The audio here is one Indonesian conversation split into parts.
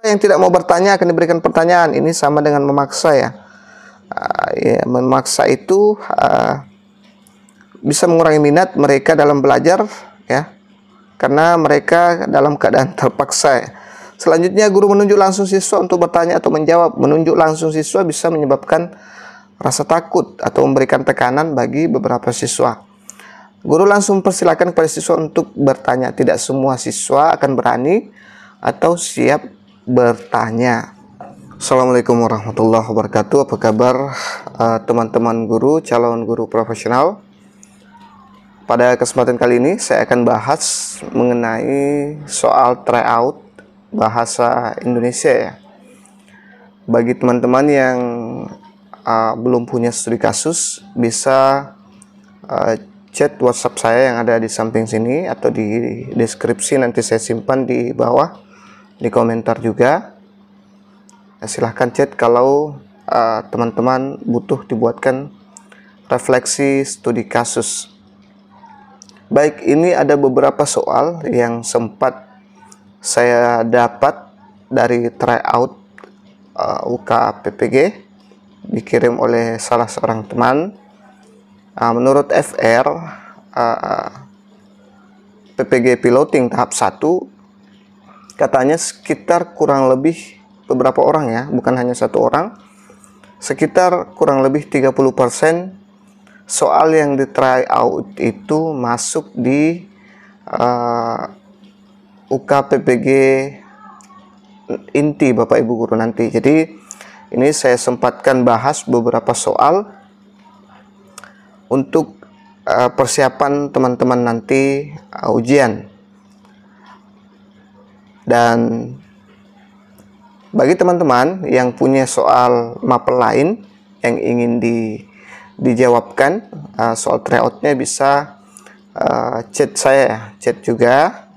yang tidak mau bertanya akan diberikan pertanyaan. Ini sama dengan memaksa ya. Memaksa itu bisa mengurangi minat mereka dalam belajar ya, karena mereka dalam keadaan terpaksa ya. Selanjutnya, guru menunjuk langsung siswa untuk bertanya atau menjawab. Menunjuk langsung siswa bisa menyebabkan rasa takut atau memberikan tekanan bagi beberapa siswa. Guru langsung persilakan kepada siswa untuk bertanya. Tidak semua siswa akan berani atau siap bertanya. Assalamualaikum warahmatullahi wabarakatuh. Apa kabar teman-teman guru, calon guru profesional? Pada kesempatan kali ini saya akan bahas mengenai soal tryout bahasa Indonesia ya. Bagi teman-teman yang belum punya studi kasus, bisa chat WhatsApp saya yang ada di samping sini atau di deskripsi, nanti saya simpan di bawah di komentar juga. Silahkan chat kalau teman-teman butuh dibuatkan refleksi studi kasus. Baik, ini ada beberapa soal yang sempat saya dapat dari tryout UK PPG, dikirim oleh salah seorang teman. Menurut FR, PPG piloting tahap 1, katanya sekitar kurang lebih beberapa orang ya, bukan hanya satu orang, sekitar kurang lebih 30% soal yang di tryout itu masuk di UK PPG inti Bapak Ibu guru nanti. Jadi ini saya sempatkan bahas beberapa soal untuk persiapan teman-teman nanti ujian. Dan bagi teman-teman yang punya soal mapel lain yang ingin dijawabkan, soal tryoutnya bisa chat saya, chat juga.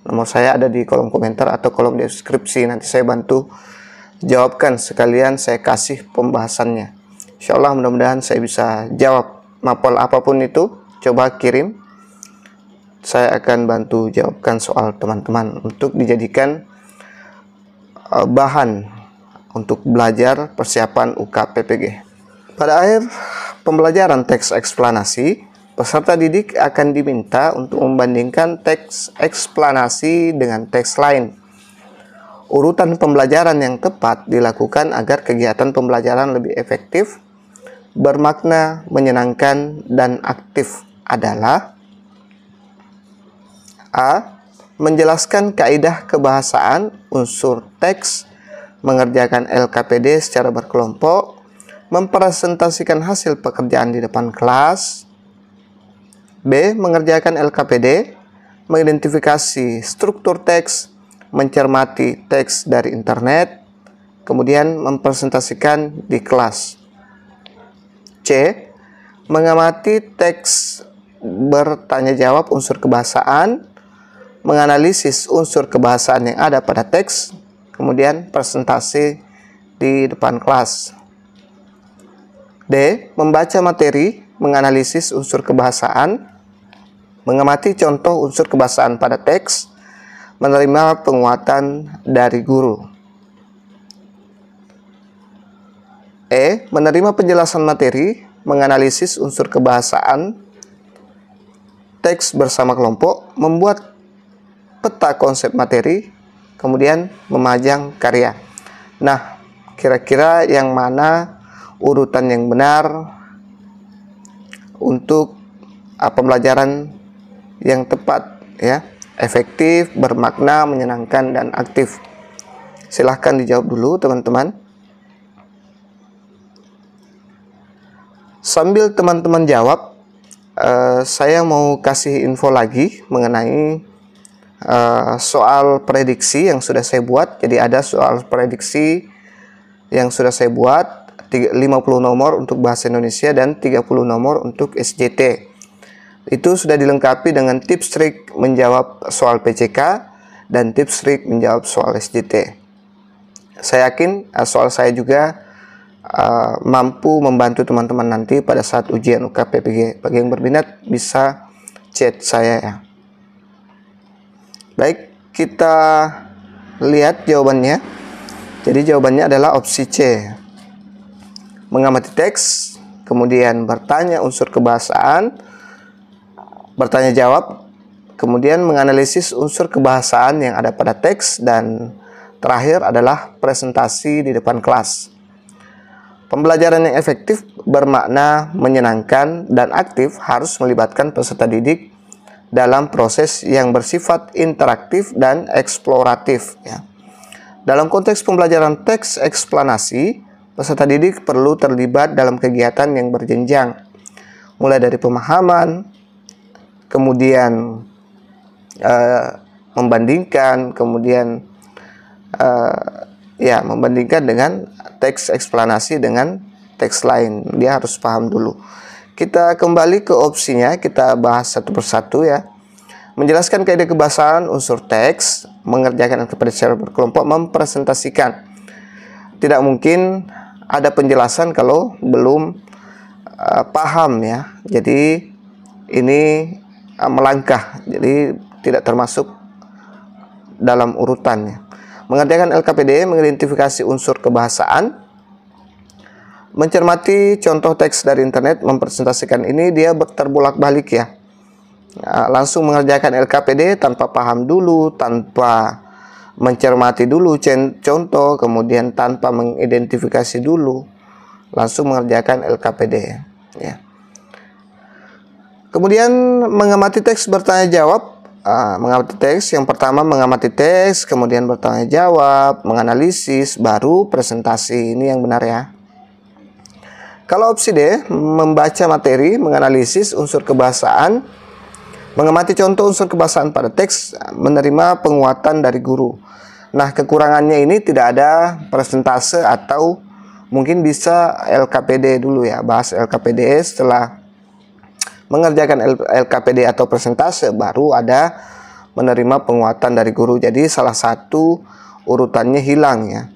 Nomor saya ada di kolom komentar atau kolom deskripsi. Nanti saya bantu jawabkan, sekalian saya kasih pembahasannya. Insya Allah mudah-mudahan saya bisa jawab. Mapel apapun itu, coba kirim. Saya akan bantu jawabkan soal teman-teman untuk dijadikan bahan untuk belajar persiapan UK PPG. Pada akhir pembelajaran teks eksplanasi, peserta didik akan diminta untuk membandingkan teks eksplanasi dengan teks lain. Urutan pembelajaran yang tepat dilakukan agar kegiatan pembelajaran lebih efektif, bermakna, menyenangkan, dan aktif adalah: A. Menjelaskan kaidah kebahasaan, unsur teks, mengerjakan LKPD secara berkelompok, mempresentasikan hasil pekerjaan di depan kelas. B. Mengerjakan LKPD, mengidentifikasi struktur teks, mencermati teks dari internet, kemudian mempresentasikan di kelas. C. Mengamati teks bertanya jawab unsur kebahasaan, menganalisis unsur kebahasaan yang ada pada teks, kemudian presentasi di depan kelas. D. Membaca materi, menganalisis unsur kebahasaan, mengamati contoh unsur kebahasaan pada teks, menerima penguatan dari guru. E. Menerima penjelasan materi, menganalisis unsur kebahasaan teks bersama kelompok, membuat peta konsep materi, kemudian memajang karya. Nah, kira-kira yang mana urutan yang benar untuk pembelajaran yang tepat ya, efektif, bermakna, menyenangkan, dan aktif? Silahkan dijawab dulu teman-teman. Sambil teman-teman jawab, saya mau kasih info lagi mengenai soal prediksi yang sudah saya buat. Jadi ada soal prediksi yang sudah saya buat, 50 nomor untuk bahasa Indonesia dan 30 nomor untuk SJT. Itu sudah dilengkapi dengan tips trik menjawab soal PCK dan tips trik menjawab soal SJT. Saya yakin soal saya juga mampu membantu teman-teman nanti pada saat ujian UK PPG. Bagi yang berminat bisa chat saya ya. Baik, kita lihat jawabannya. Jadi jawabannya adalah opsi C. Mengamati teks, kemudian bertanya unsur kebahasaan, bertanya jawab, kemudian menganalisis unsur kebahasaan yang ada pada teks, dan terakhir adalah presentasi di depan kelas. Pembelajaran yang efektif bermakna menyenangkan dan aktif harus melibatkan peserta didik dalam proses yang bersifat interaktif dan eksploratif, ya. Dalam konteks pembelajaran teks eksplanasi, peserta didik perlu terlibat dalam kegiatan yang berjenjang, mulai dari pemahaman, kemudian membandingkan, kemudian membandingkan dengan teks eksplanasi dengan teks lain. Dia harus paham dulu. Kita kembali ke opsinya, kita bahas satu persatu, ya. Menjelaskan kaidah kebahasaan unsur teks, mengerjakan aktivitas secara berkelompok, mempresentasikan. Tidak mungkin ada penjelasan kalau belum paham, ya. Jadi ini melangkah, jadi tidak termasuk dalam urutannya. Mengerjakan LKPD, mengidentifikasi unsur kebahasaan, mencermati contoh teks dari internet, mempresentasikan. Ini dia terbolak-balik, ya. Langsung mengerjakan LKPD tanpa paham dulu, tanpa mencermati dulu contoh, kemudian tanpa mengidentifikasi dulu, langsung mengerjakan LKPD, ya. Kemudian mengamati teks, bertanya jawab. Mengamati teks, yang pertama mengamati teks, kemudian bertanya jawab, menganalisis, baru presentasi. Ini yang benar, ya. Kalau opsi D, membaca materi, menganalisis unsur kebahasaan, mengamati contoh unsur kebahasaan pada teks, menerima penguatan dari guru. Nah, kekurangannya ini tidak ada persentase, atau mungkin bisa LKPD dulu, ya. Bahas LKPD setelah mengerjakan LKPD atau persentase, baru ada menerima penguatan dari guru. Jadi salah satu urutannya hilang, ya.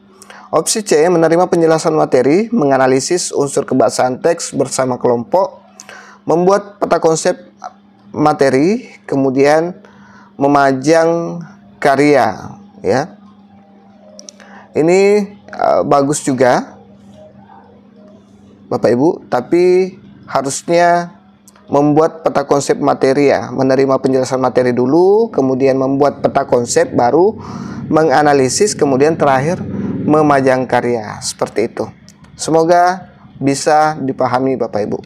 Opsi C, menerima penjelasan materi, menganalisis unsur kebahasaan teks bersama kelompok, membuat peta konsep materi, kemudian memajang karya, ya. Ini bagus juga, Bapak Ibu, tapi harusnya membuat peta konsep materi, ya. Menerima penjelasan materi dulu, kemudian membuat peta konsep, baru menganalisis, kemudian terakhir memajang karya. Seperti itu. Semoga bisa dipahami, Bapak Ibu.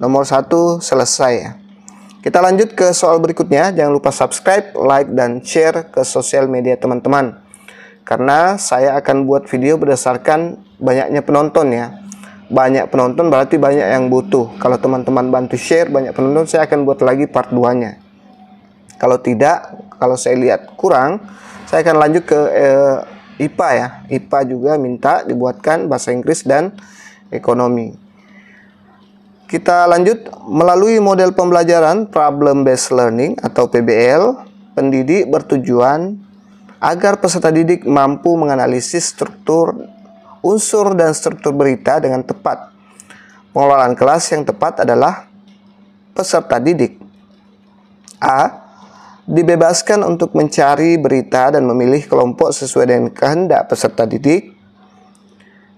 Nomor 1 selesai, ya. Kita lanjut ke soal berikutnya. Jangan lupa subscribe, like, dan share ke sosial media teman-teman, karena saya akan buat video berdasarkan banyaknya penonton, ya. Banyak penonton berarti banyak yang butuh. Kalau teman-teman bantu share banyak penonton, saya akan buat lagi part 2-nya. Kalau tidak, kalau saya lihat kurang, saya akan lanjut ke IPA, ya. IPA juga minta dibuatkan bahasa Inggris dan ekonomi. Kita lanjut. Melalui model pembelajaran problem based learning atau PBL, pendidik bertujuan agar peserta didik mampu menganalisis struktur, unsur, dan struktur berita dengan tepat. Pengelolaan kelas yang tepat adalah peserta didik A. Dibebaskan untuk mencari berita dan memilih kelompok sesuai dengan kehendak peserta didik.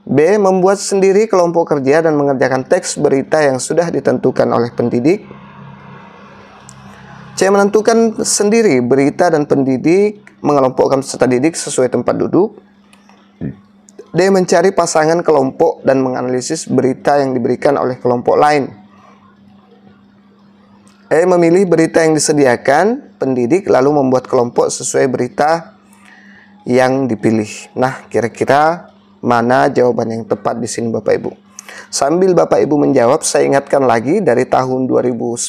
B. Membuat sendiri kelompok kerja dan mengerjakan teks berita yang sudah ditentukan oleh pendidik. C. Menentukan sendiri berita dan pendidik mengelompokkan peserta didik sesuai tempat duduk. D. Mencari pasangan kelompok dan menganalisis berita yang diberikan oleh kelompok lain. E. Memilih berita yang disediakan pendidik lalu membuat kelompok sesuai berita yang dipilih. Nah, kira-kira mana jawaban yang tepat di sini, Bapak Ibu? Sambil Bapak Ibu menjawab, saya ingatkan lagi dari tahun 2019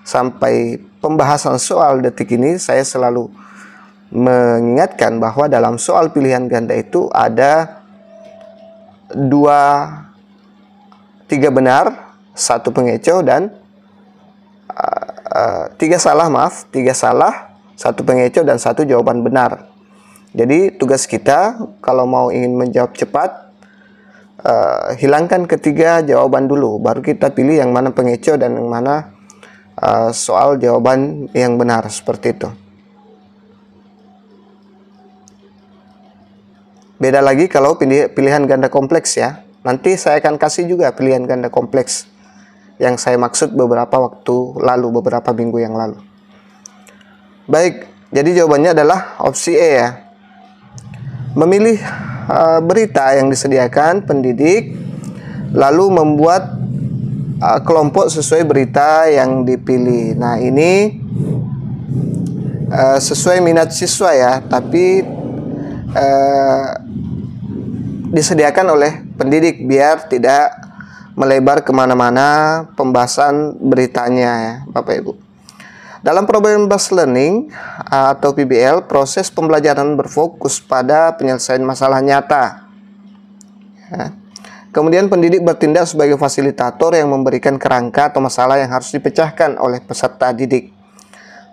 sampai pembahasan soal detik ini, saya selalu mengingatkan bahwa dalam soal pilihan ganda itu ada 3 benar, 1 pengecoh, dan 3 salah, 1 pengecoh dan 1 jawaban benar. Jadi tugas kita kalau mau ingin menjawab cepat, hilangkan ketiga jawaban dulu, baru kita pilih yang mana pengecoh dan yang mana soal jawaban yang benar, seperti itu. Beda lagi kalau pilihan ganda kompleks ya. Nanti saya akan kasih juga pilihan ganda kompleks yang saya maksud beberapa waktu lalu, beberapa minggu yang lalu. Baik, jadi jawabannya adalah opsi E ya. Memilih berita yang disediakan pendidik, lalu membuat kelompok sesuai berita yang dipilih. Nah, ini sesuai minat siswa ya, tapi disediakan oleh pendidik biar tidak melebar kemana-mana pembahasan beritanya ya, Bapak Ibu. Dalam problem based learning atau PBL, proses pembelajaran berfokus pada penyelesaian masalah nyata. Ya. Kemudian pendidik bertindak sebagai fasilitator yang memberikan kerangka atau masalah yang harus dipecahkan oleh peserta didik.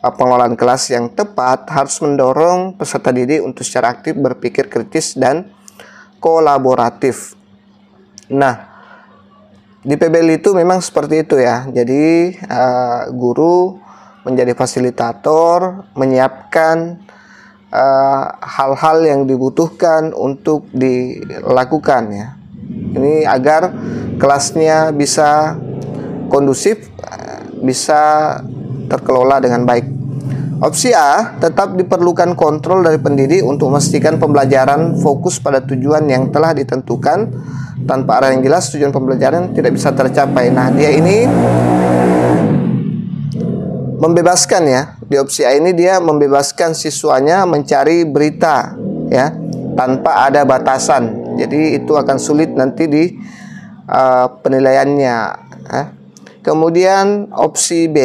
Pengelolaan kelas yang tepat harus mendorong peserta didik untuk secara aktif berpikir kritis dan kolaboratif. Nah, di PBL itu memang seperti itu ya. Jadi guru menjadi fasilitator, menyiapkan hal-hal yang dibutuhkan untuk dilakukan ya. Ini agar kelasnya bisa kondusif, bisa terkelola dengan baik. Opsi A, tetap diperlukan kontrol dari pendidik untuk memastikan pembelajaran fokus pada tujuan yang telah ditentukan. Tanpa arah yang jelas, tujuan pembelajaran tidak bisa tercapai. Nah, dia ini membebaskan ya. Di opsi A ini dia membebaskan siswanya mencari berita ya, tanpa ada batasan. Jadi itu akan sulit nanti di penilaiannya ya. Kemudian opsi B,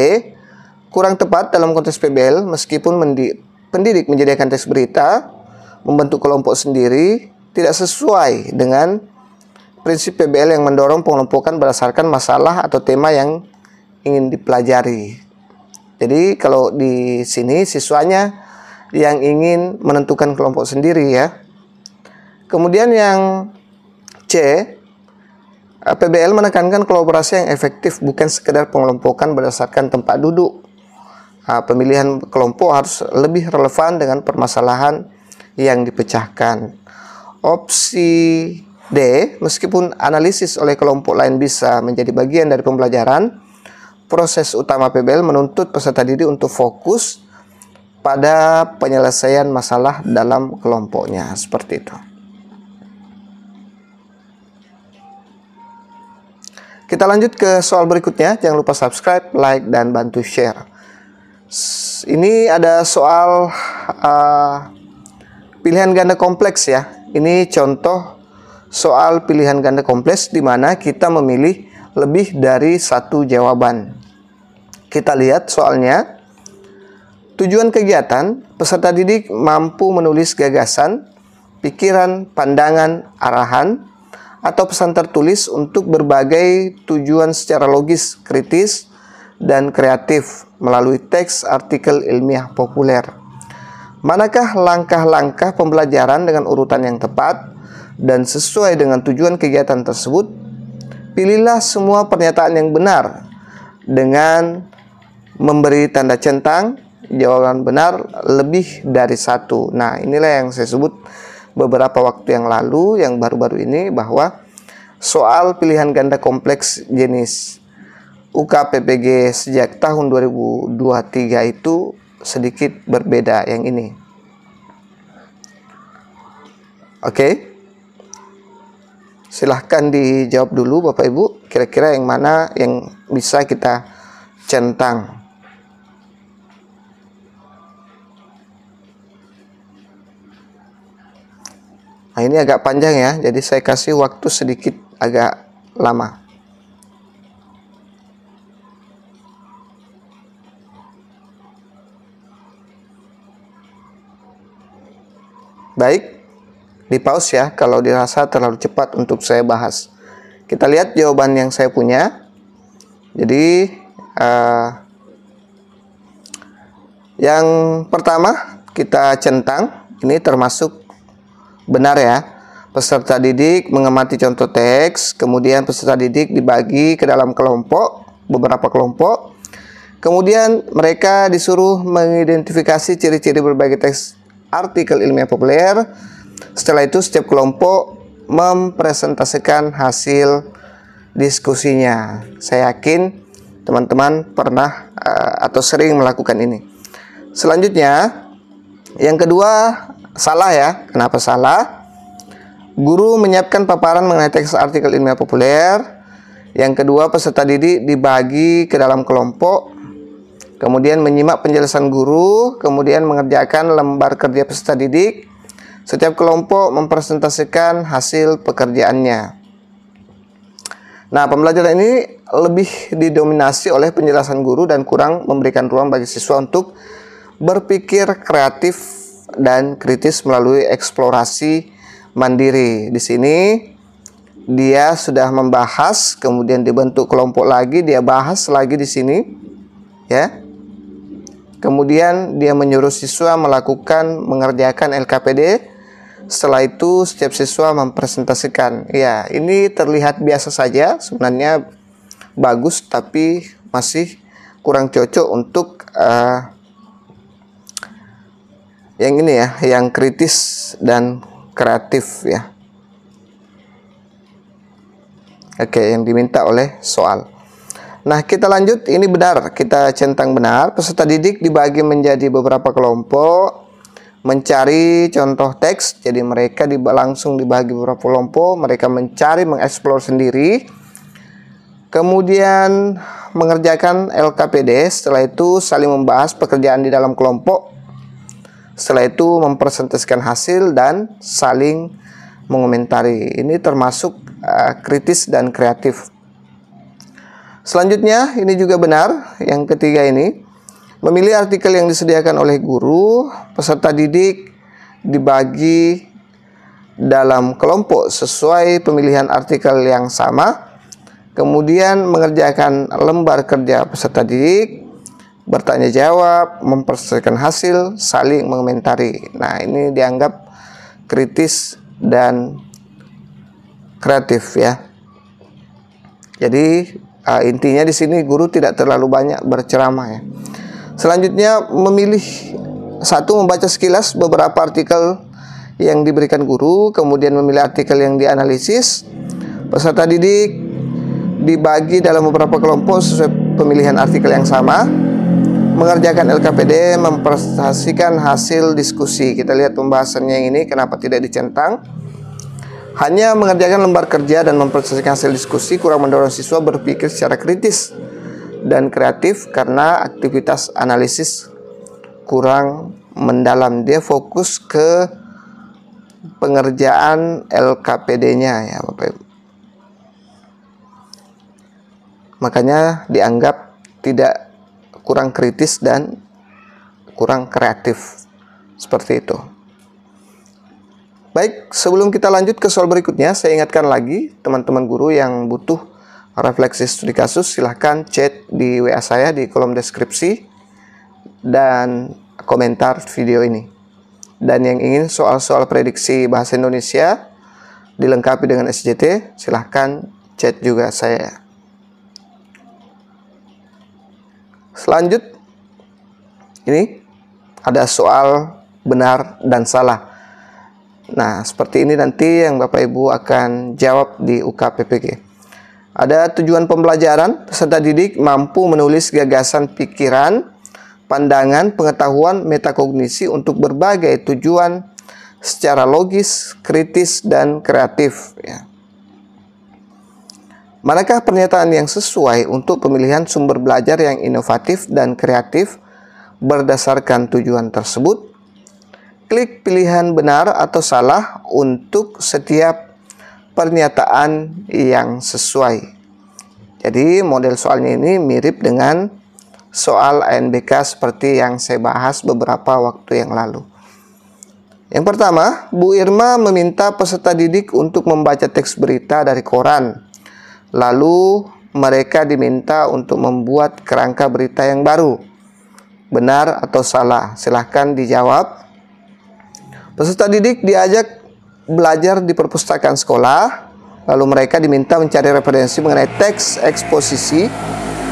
kurang tepat dalam konteks PBL, meskipun pendidik menyediakan teks berita, membentuk kelompok sendiri, tidak sesuai dengan prinsip PBL yang mendorong pengelompokan berdasarkan masalah atau tema yang ingin dipelajari. Jadi kalau di sini siswanya yang ingin menentukan kelompok sendiri ya. Kemudian yang C, PBL menekankan kolaborasi yang efektif, bukan sekedar pengelompokan berdasarkan tempat duduk. Pemilihan kelompok harus lebih relevan dengan permasalahan yang dipecahkan. Opsi D, meskipun analisis oleh kelompok lain bisa menjadi bagian dari pembelajaran, proses utama PBL menuntut peserta didik untuk fokus pada penyelesaian masalah dalam kelompoknya. Seperti itu. Kita lanjut ke soal berikutnya. Jangan lupa subscribe, like, dan bantu share. Ini ada soal pilihan ganda kompleks ya. Ini contoh soal pilihan ganda kompleks di mana kita memilih lebih dari satu jawaban. Kita lihat soalnya. Tujuan kegiatan, peserta didik mampu menulis gagasan, pikiran, pandangan, arahan, atau pesan tertulis untuk berbagai tujuan secara logis, kritis, dan kreatif melalui teks artikel ilmiah populer. Manakah langkah-langkah pembelajaran dengan urutan yang tepat dan sesuai dengan tujuan kegiatan tersebut? Pilihlah semua pernyataan yang benar dengan memberi tanda centang jawaban benar lebih dari satu. Nah, inilah yang saya sebut beberapa waktu yang lalu, yang baru-baru ini, bahwa soal pilihan ganda kompleks jenis UKPPG sejak tahun 2023 itu sedikit berbeda yang ini. Oke. Silahkan dijawab dulu Bapak Ibu, kira-kira yang mana yang bisa kita centang. Nah, ini agak panjang ya, jadi saya kasih waktu sedikit agak lama. Baik, di pause ya kalau dirasa terlalu cepat untuk saya bahas. Kita lihat jawaban yang saya punya. Jadi yang pertama kita centang, ini termasuk benar ya. Peserta didik mengamati contoh teks, kemudian peserta didik dibagi ke dalam kelompok, beberapa kelompok. Kemudian mereka disuruh mengidentifikasi ciri-ciri berbagai teks artikel ilmiah populer Setelah itu setiap kelompok mempresentasikan hasil diskusinya. Saya yakin teman-teman pernah atau sering melakukan ini. Selanjutnya, yang kedua, salah ya. Kenapa salah? Guru menyiapkan paparan mengenai teks artikel ilmiah populer. Yang kedua, peserta didik dibagi ke dalam kelompok, kemudian menyimak penjelasan guru, kemudian mengerjakan lembar kerja peserta didik. Setiap kelompok mempresentasikan hasil pekerjaannya. Nah, pembelajaran ini lebih didominasi oleh penjelasan guru dan kurang memberikan ruang bagi siswa untuk berpikir kreatif dan kritis melalui eksplorasi mandiri. Di sini dia sudah membahas, kemudian dibentuk kelompok lagi, dia bahas lagi di sini, ya. Kemudian dia menyuruh siswa mengerjakan LKPD. Setelah itu setiap siswa mempresentasikan. Ya, ini terlihat biasa saja, sebenarnya bagus, tapi masih kurang cocok untuk yang ini ya, yang kritis dan kreatif ya. Oke, yang diminta oleh soal. Nah, kita lanjut. Ini benar, kita centang benar. Peserta didik dibagi menjadi beberapa kelompok, mencari contoh teks. Jadi mereka langsung dibagi beberapa kelompok, mereka mencari, mengeksplor sendiri. Kemudian mengerjakan LKPD. Setelah itu saling membahas pekerjaan di dalam kelompok. Setelah itu mempresentasikan hasil dan saling mengomentari. Ini termasuk kritis dan kreatif. Selanjutnya, ini juga benar. Yang ketiga ini, memilih artikel yang disediakan oleh guru. Peserta didik dibagi dalam kelompok sesuai pemilihan artikel yang sama. Kemudian mengerjakan lembar kerja peserta didik, bertanya jawab, mempresentasikan hasil, saling mengomentari. Nah, ini dianggap kritis dan kreatif ya. Jadi intinya di sini guru tidak terlalu banyak berceramah ya. Selanjutnya, membaca sekilas beberapa artikel yang diberikan guru, kemudian memilih artikel yang dianalisis. Peserta didik dibagi dalam beberapa kelompok sesuai pemilihan artikel yang sama. Mengerjakan LKPD, mempresentasikan hasil diskusi. Kita lihat pembahasannya yang ini, kenapa tidak dicentang. Hanya mengerjakan lembar kerja dan mempresentasikan hasil diskusi kurang mendorong siswa berpikir secara kritis dan kreatif karena aktivitas analisis kurang mendalam. Dia fokus ke pengerjaan LKPD-nya ya Bapak Ibu. Makanya dianggap kurang kritis dan kurang kreatif. Seperti itu. Baik, sebelum kita lanjut ke soal berikutnya, saya ingatkan lagi teman-teman guru yang butuh refleksi studi kasus, silahkan chat di WA saya di kolom deskripsi dan komentar video ini. Dan yang ingin soal-soal prediksi bahasa Indonesia dilengkapi dengan SJT, silahkan chat juga saya. Selanjut, ini ada soal benar dan salah. Nah, seperti ini nanti yang Bapak Ibu akan jawab di UKPPG. Ada tujuan pembelajaran, peserta didik mampu menulis gagasan pikiran, pandangan, pengetahuan, metakognisi untuk berbagai tujuan secara logis, kritis, dan kreatif. Ya. Manakah pernyataan yang sesuai untuk pemilihan sumber belajar yang inovatif dan kreatif berdasarkan tujuan tersebut? Klik pilihan benar atau salah untuk setiap pernyataan yang sesuai. Jadi model soalnya ini mirip dengan soal ANBK seperti yang saya bahas beberapa waktu yang lalu. Yang pertama, Bu Irma meminta peserta didik untuk membaca teks berita dari koran. Lalu mereka diminta untuk membuat kerangka berita yang baru. Benar atau salah? Silahkan dijawab. Peserta didik diajak belajar di perpustakaan sekolah. Lalu mereka diminta mencari referensi mengenai teks eksposisi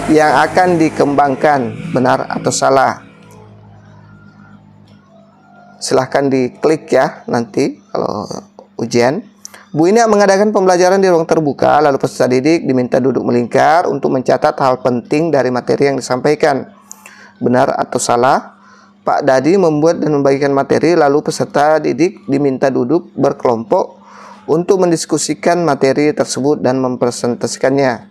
yang akan dikembangkan. Benar atau salah? Silahkan diklik ya nanti kalau ujian. Bu ini mengadakan pembelajaran di ruang terbuka, lalu peserta didik diminta duduk melingkar untuk mencatat hal penting dari materi yang disampaikan. Benar atau salah? Pak Dadi membuat dan membagikan materi, lalu peserta didik diminta duduk berkelompok untuk mendiskusikan materi tersebut dan mempresentasikannya.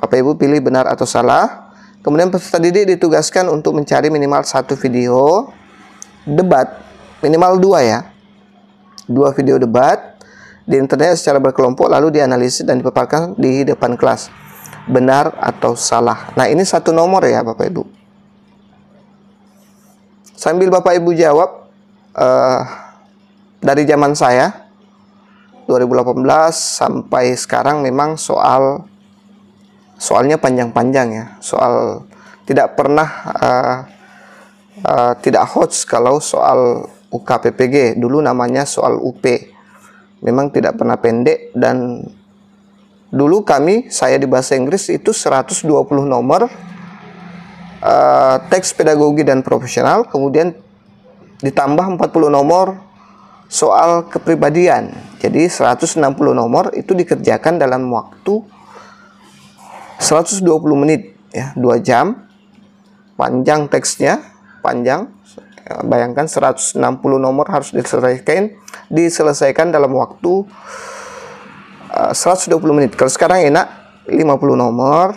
Bapak Ibu pilih benar atau salah. Kemudian peserta didik ditugaskan untuk mencari minimal 1 video debat, minimal 2 ya. 2 video debat di internet secara berkelompok, lalu dianalisis dan dipaparkan di depan kelas. Benar atau salah? Nah, ini 1 nomor ya Bapak Ibu. Sambil Bapak Ibu jawab, dari zaman saya 2018 sampai sekarang memang soalnya panjang-panjang ya. Soal tidak pernah tidak hots kalau soal UKPPG, dulu namanya soal UP. Memang tidak pernah pendek, dan dulu saya di bahasa Inggris itu 120 nomor teks pedagogi dan profesional, kemudian ditambah 40 nomor soal kepribadian. Jadi 160 nomor itu dikerjakan dalam waktu 120 menit ya, 2 jam. Panjang teksnya, panjang. Bayangkan 160 nomor harus diselesaikan dalam waktu 120 menit. Kalau sekarang enak 50 nomor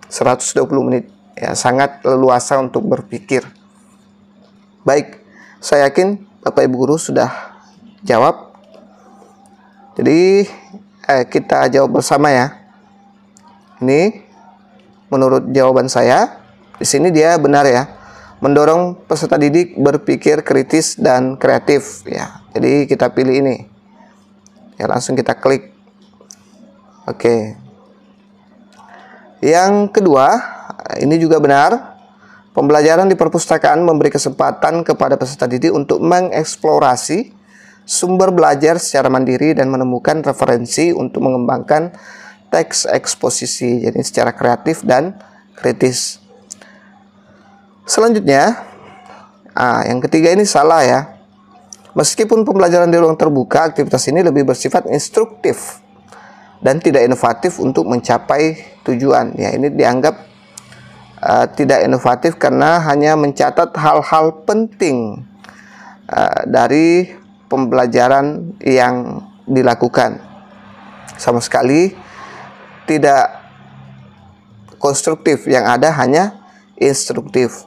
120 menit. Ya, sangat leluasa untuk berpikir. Baik, saya yakin Bapak Ibu guru sudah jawab. Jadi kita jawab bersama ya. Ini menurut jawaban saya, di sini dia benar ya. Mendorong peserta didik berpikir kritis dan kreatif ya. Jadi kita pilih ini. Ya, langsung kita klik. Oke. Yang kedua, ini juga benar. Pembelajaran di perpustakaan memberi kesempatan kepada peserta didik untuk mengeksplorasi sumber belajar secara mandiri dan menemukan referensi untuk mengembangkan teks eksposisi, jadi secara kreatif dan kritis. Selanjutnya, yang ketiga ini salah ya. Meskipun pembelajaran di ruang terbuka, aktivitas ini lebih bersifat instruktif dan tidak inovatif untuk mencapai tujuan. Ya, ini dianggap tidak inovatif karena hanya mencatat hal-hal penting dari pembelajaran yang dilakukan. Sama sekali tidak konstruktif, yang ada hanya instruktif.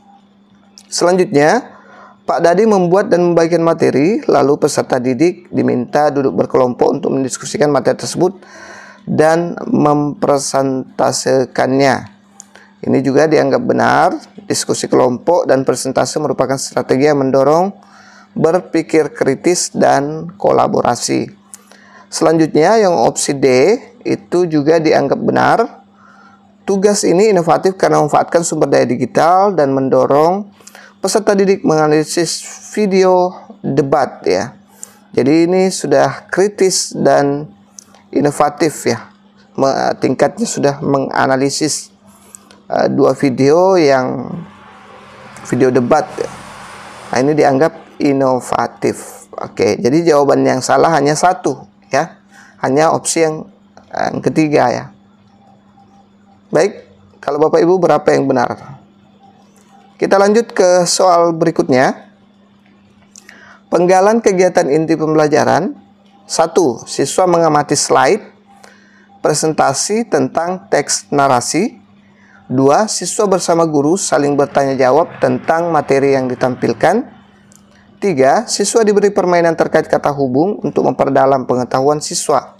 Selanjutnya, Pak Dadi membuat dan membagikan materi, lalu peserta didik diminta duduk berkelompok untuk mendiskusikan materi tersebut dan mempresentasikannya. Ini juga dianggap benar. Diskusi kelompok dan presentasi merupakan strategi yang mendorong berpikir kritis dan kolaborasi. Selanjutnya, yang opsi D itu juga dianggap benar. Tugas ini inovatif karena memanfaatkan sumber daya digital dan mendorong peserta didik menganalisis video debat ya. Jadi ini sudah kritis dan inovatif ya. Tingkatnya sudah menganalisis 2 video yang video debat ya. Nah, ini dianggap inovatif. Oke, jadi jawaban yang salah hanya 1 ya. Hanya opsi yang ketiga ya. Baik, kalau Bapak Ibu berapa yang benar? Kita lanjut ke soal berikutnya. Penggalan kegiatan inti pembelajaran. 1. Siswa mengamati slide presentasi tentang teks narasi. 2. Siswa bersama guru saling bertanya jawab tentang materi yang ditampilkan. 3. Siswa diberi permainan terkait kata hubung untuk memperdalam pengetahuan siswa.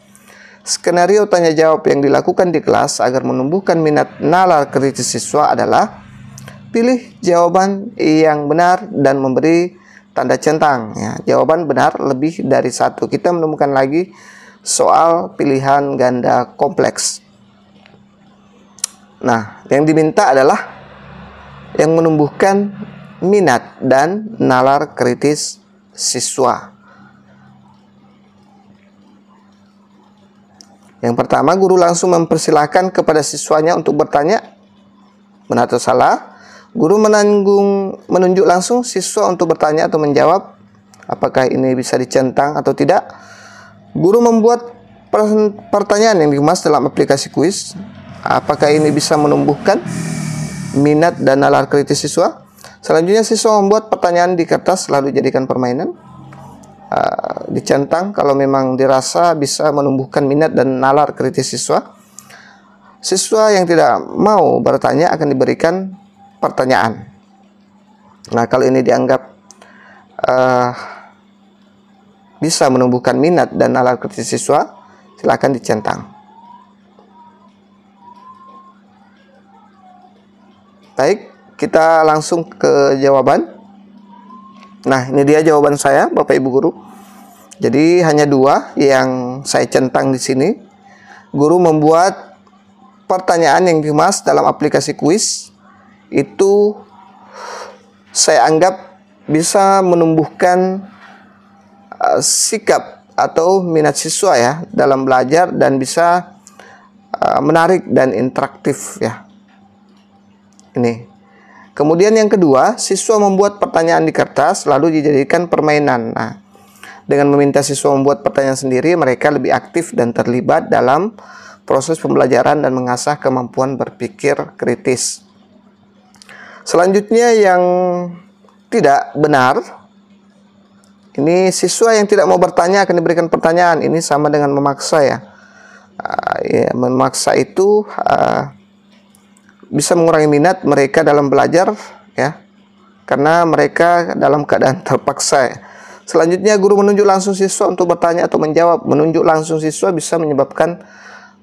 Skenario tanya jawab yang dilakukan di kelas agar menumbuhkan minat nalar kritis siswa adalah pilih jawaban yang benar dan memberi tanda centang ya. Jawaban benar lebih dari 1. Kita menemukan lagi soal pilihan ganda kompleks. Nah, yang diminta adalah yang menumbuhkan minat dan nalar kritis siswa. Yang pertama, guru langsung mempersilahkan kepada siswanya untuk bertanya. Benar atau salah? Guru menunjuk langsung siswa untuk bertanya atau menjawab. apakah ini bisa dicentang atau tidak. Guru membuat pertanyaan yang dikemas dalam aplikasi kuis. Apakah ini bisa menumbuhkan minat dan nalar kritis siswa? Selanjutnya siswa membuat pertanyaan di kertas lalu jadikan permainan. Dicentang kalau memang dirasa bisa menumbuhkan minat dan nalar kritis siswa. Siswa yang tidak mau bertanya akan diberikan pertanyaan. Nah, kalau ini dianggap bisa menumbuhkan minat dan nalar kritis siswa, silakan dicentang. Baik, kita langsung ke jawaban. Nah, ini dia jawaban saya, Bapak Ibu guru. Jadi hanya 2 yang saya centang di sini. Guru membuat pertanyaan yang dikemas dalam aplikasi kuis. Itu saya anggap bisa menumbuhkan sikap atau minat siswa ya dalam belajar dan bisa menarik dan interaktif ya. Ini. Kemudian yang kedua, siswa membuat pertanyaan di kertas lalu dijadikan permainan. Nah, dengan meminta siswa membuat pertanyaan sendiri, mereka lebih aktif dan terlibat dalam proses pembelajaran dan mengasah kemampuan berpikir kritis. Selanjutnya yang tidak benar, ini siswa yang tidak mau bertanya akan diberikan pertanyaan. Ini sama dengan memaksa ya. Memaksa itu bisa mengurangi minat mereka dalam belajar ya, karena mereka dalam keadaan terpaksa ya. Selanjutnya guru menunjuk langsung siswa untuk bertanya atau menjawab. Menunjuk langsung siswa bisa menyebabkan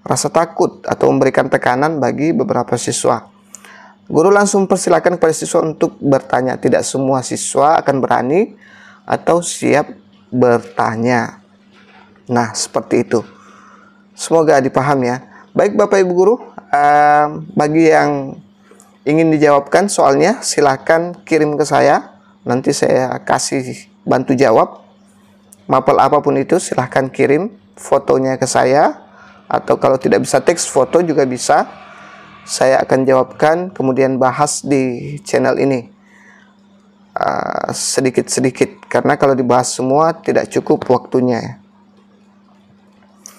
rasa takut atau memberikan tekanan bagi beberapa siswa. Guru langsung persilakan kepada siswa untuk bertanya. Tidak semua siswa akan berani atau siap bertanya. Nah, seperti itu. Semoga dipahami ya. Baik Bapak Ibu guru, bagi yang ingin dijawabkan soalnya silahkan kirim ke saya. Nanti saya kasih bantu jawab. Mapel apapun itu silahkan kirim fotonya ke saya. Atau kalau tidak bisa teks, foto juga bisa. Saya akan jawabkan kemudian bahas di channel ini sedikit-sedikit. Karena kalau dibahas semua tidak cukup waktunya ya.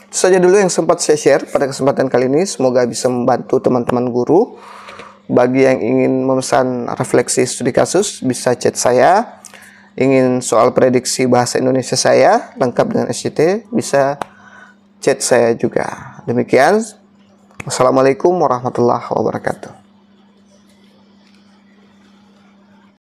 Itu saja dulu yang sempat saya share pada kesempatan kali ini. Semoga bisa membantu teman-teman guru. Bagi yang ingin memesan refleksi studi kasus, bisa chat saya. Ingin soal prediksi bahasa Indonesia saya, lengkap dengan SCT, bisa chat saya juga. Demikian. Wassalamualaikum warahmatullahi wabarakatuh.